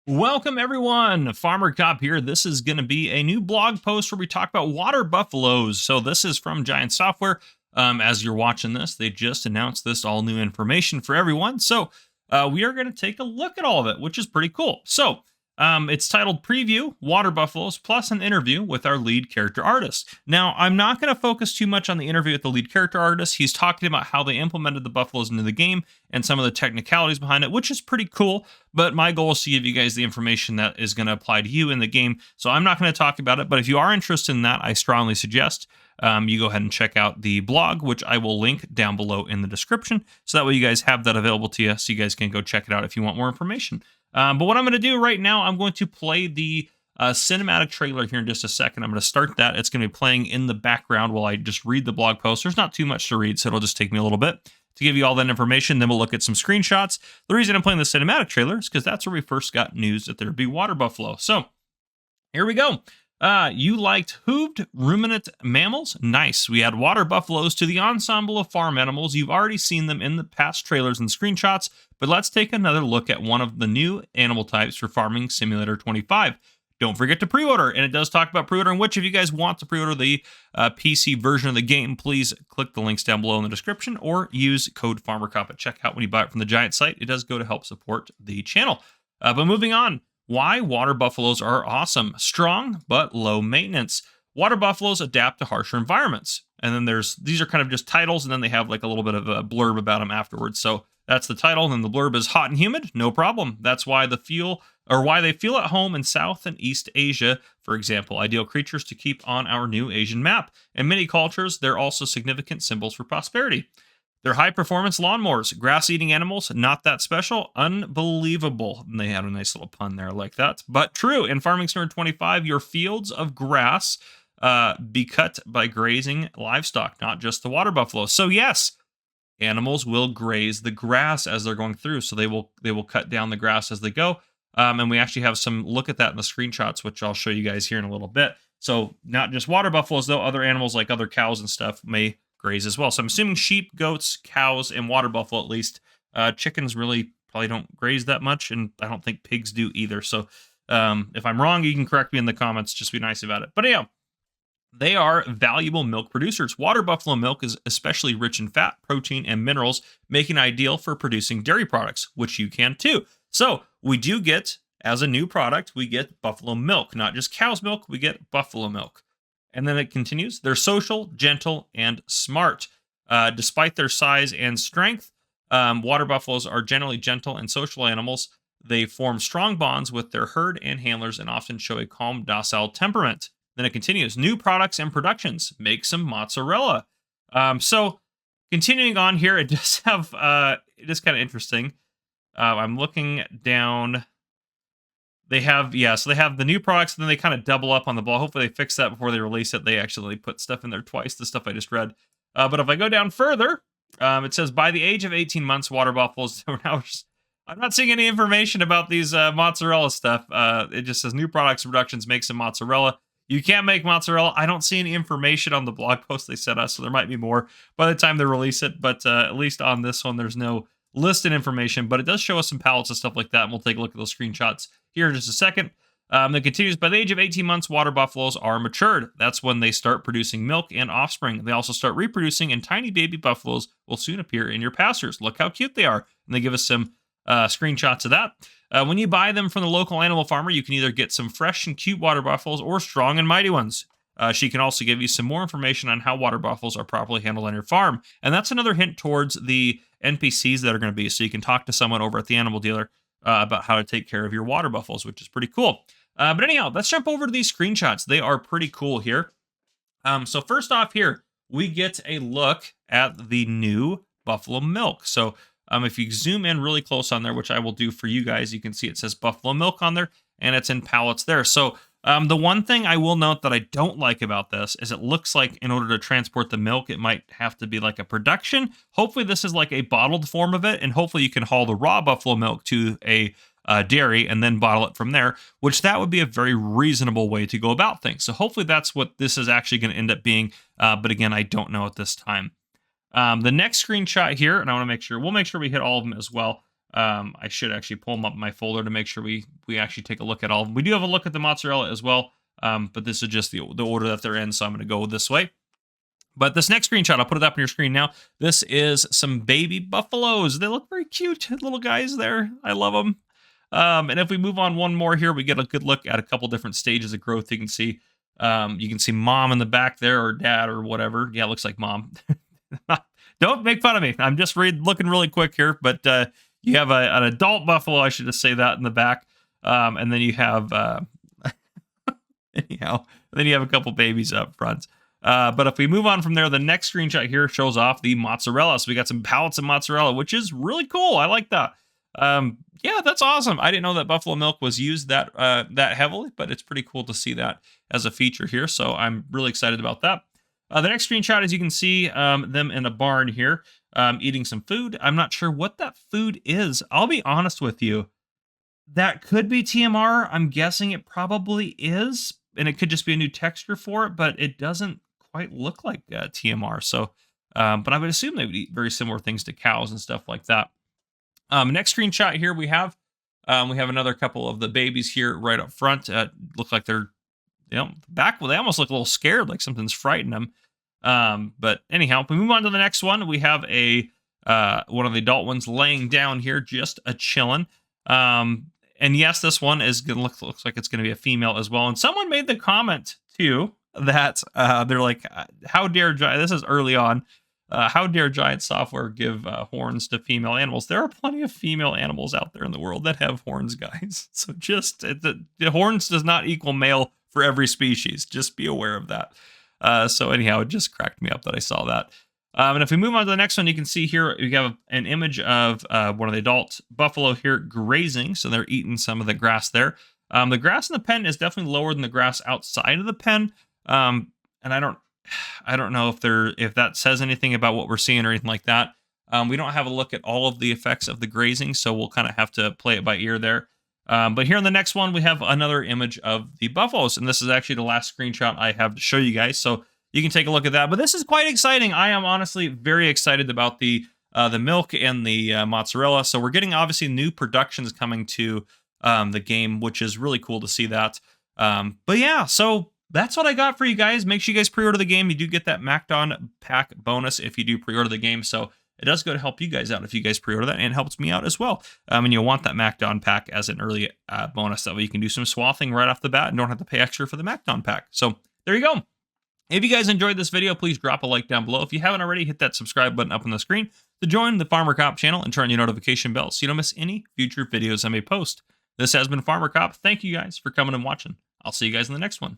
Welcome everyone, Farmer Cop here. This is going to be a new blog post where we talk about water buffaloes. So this is from Giant Software. As you're watching this, they just announced this all new information for everyone. So we are going to take a look at all of it, which is pretty cool. So it's titled Preview Water Buffaloes plus an interview with our lead character artist. Now, I'm not going to focus too much on the interview with the lead character artist. He's talking about how they implemented the buffaloes into the game and some of the technicalities behind it, which is pretty cool. But my goal is to give you guys the information that is going to apply to you in the game. So I'm not going to talk about it. But if you are interested in that, I strongly suggest you go ahead and check out the blog, which I will link down below in the description. So that way you guys have that available to you, so you guys can go check it out if you want more information. But what I'm going to do right now, I'm going to play the cinematic trailer here in just a second. I'm going to start that. It's going to be playing in the background while I just read the blog post. There's not too much to read, so it'll just take me a little bit to give you all that information. Then we'll look at some screenshots. The reason I'm playing the cinematic trailer is because that's where we first got news that there'd be water buffalo. So here we go. You liked hooved ruminant mammals? Nice. We add water buffaloes to the ensemble of farm animals. You've already seen them in the past trailers and screenshots, but let's take another look at one of the new animal types for Farming Simulator 25. Don't forget to pre-order, and it does talk about pre-ordering, which if you guys want to pre-order the PC version of the game, please click the links down below in the description or use code FarmerCop at checkout when you buy it from the Giant site. It does go to help support the channel. But moving on. Why water buffaloes are awesome. Strong, but low maintenance. Water buffaloes adapt to harsher environments. And then these are kind of just titles, and then they have like a little bit of a blurb about them afterwards. So that's the title, and then the blurb is hot and humid, no problem. That's why they feel at home in South and East Asia, for example. Ideal creatures to keep on our new Asian map. In many cultures, they're also significant symbols for prosperity. They're high-performance lawnmowers. Grass-eating animals, not that special. Unbelievable. And they had a nice little pun there like that. But true, in Farming Simulator 25, your fields of grass be cut by grazing livestock, not just the water buffalo. So yes, animals will graze the grass as they're going through. So they will cut down the grass as they go. And we actually have some look at that in the screenshots, which I'll show you guys here in a little bit. So not just water buffaloes, though. Other animals like other cows and stuff may graze as well. So I'm assuming sheep, goats, cows, and water buffalo at least. Chickens really probably don't graze that much, and I don't think pigs do either. So if I'm wrong, you can correct me in the comments. Just be nice about it. But yeah, they are valuable milk producers. Water buffalo milk is especially rich in fat, protein, and minerals, making it ideal for producing dairy products, which you can too. So we do get, as a new product, we get buffalo milk. Not just cow's milk, we get buffalo milk. And then it continues. They're social, gentle, and smart. Despite their size and strength, water buffaloes are generally gentle and social animals. They form strong bonds with their herd and handlers and often show a calm, docile temperament. Then it continues. New products and productions. Make some mozzarella. So continuing on here, it does have, it is kind of interesting. I'm looking down. They have, so they have the new products, and then they kind of double up on the ball. Hopefully they fix that before they release it. They actually put stuff in there twice, the stuff I just read. But if I go down further, it says, by the age of 18 months, water buffaloes are now... I'm not seeing any information about these mozzarella stuff. It just says new products and productions, make some mozzarella. You can't make mozzarella. I don't see any information on the blog post they sent us, so there might be more by the time they release it. But at least on this one, there's no listed information, but it does show us some pallets and stuff like that, and we'll take a look at those screenshots here in just a second. Then continues, by the age of 18 months, water buffaloes are matured. That's when they start producing milk and offspring. They also start reproducing, and tiny baby buffaloes will soon appear in your pastures. Look how cute they are. And they give us some screenshots of that. When you buy them from the local animal farmer, you can either get some fresh and cute water buffaloes or strong and mighty ones. She can also give you some more information on how water buffaloes are properly handled on your farm. And that's another hint towards the NPCs that are going to be. So you can talk to someone over at the animal dealer about how to take care of your water buffaloes, which is pretty cool. But anyhow, let's jump over to these screenshots. They are pretty cool here. So first off here, we get a look at the new buffalo milk. So if you zoom in really close on there, which I will do for you guys, you can see it says buffalo milk on there, and it's in pallets there. So the one thing I will note that I don't like about this is it looks like in order to transport the milk, it might have to be like a production. Hopefully this is like a bottled form of it, and hopefully you can haul the raw buffalo milk to a dairy and then bottle it from there, which that would be a very reasonable way to go about things. So hopefully that's what this is actually going to end up being. But again, I don't know at this time. The next screenshot here, and I want to make sure, we'll make sure we hit all of them as well. I should actually pull them up in my folder to make sure we actually take a look at all of them. We do have a look at the mozzarella as well, but this is just the order that they're in, so I'm going to go this way. But this next screenshot, I'll put it up on your screen now. This is some baby buffaloes. They look very cute, little guys there. I love them. And if we move on one more here, we get a good look at a couple different stages of growth. You can see mom in the back there, or dad, or whatever. Yeah, it looks like mom. Don't make fun of me. I'm just looking really quick here, but you have an adult buffalo. I should just say that in the back, and then you have anyhow. Then you have a couple babies up front. But if we move on from there, the next screenshot here shows off the mozzarella. So we got some pallets of mozzarella, which is really cool. I like that. Yeah, that's awesome. I didn't know that buffalo milk was used that heavily, but it's pretty cool to see that as a feature here. So I'm really excited about that. The next screenshot, as you can see, them in a barn here, eating some food. I'm not sure what that food is. I'll be honest with you. That could be TMR. I'm guessing it probably is, and it could just be a new texture for it, but it doesn't quite look like TMR. So, but I would assume they would eat very similar things to cows and stuff like that. Next screenshot here we have another couple of the babies here right up front. Look like they're, back. Well, they almost look a little scared, like something's frightening them. But anyhow, if we move on to the next one, we have one of the adult ones laying down here, just a chilling. And yes, this one is gonna looks like it's gonna be a female as well. And someone made the comment too that they're like, "How dare Giant?" This is early on. How dare Giant Software give horns to female animals? There are plenty of female animals out there in the world that have horns, guys. So just the horns does not equal male for every species. Just be aware of that. So anyhow, it just cracked me up that I saw that. And if we move on to the next one, you can see here we have an image of one of the adult buffalo here grazing. So they're eating some of the grass there. The grass in the pen is definitely lower than the grass outside of the pen. And I don't know if that says anything about what we're seeing or anything like that. We don't have a look at all of the effects of the grazing, so we'll kind of have to play it by ear there. But here in the next one, we have another image of the buffaloes, and this is actually the last screenshot I have to show you guys. So you can take a look at that. But this is quite exciting. I am honestly very excited about the milk and the mozzarella. So we're getting obviously new productions coming to the game, which is really cool to see that. But yeah, so that's what I got for you guys. Make sure you guys pre-order the game. You do get that Macdon pack bonus if you do pre-order the game. So it does go to help you guys out if you guys pre-order that, and it helps me out as well. And you'll want that Macdon pack as an early bonus. That way you can do some swathing right off the bat and don't have to pay extra for the Macdon pack. So there you go. If you guys enjoyed this video, please drop a like down below. If you haven't already, hit that subscribe button up on the screen to join the Farmer Cop channel and turn on your notification bell so you don't miss any future videos I may post. This has been Farmer Cop. Thank you guys for coming and watching. I'll see you guys in the next one.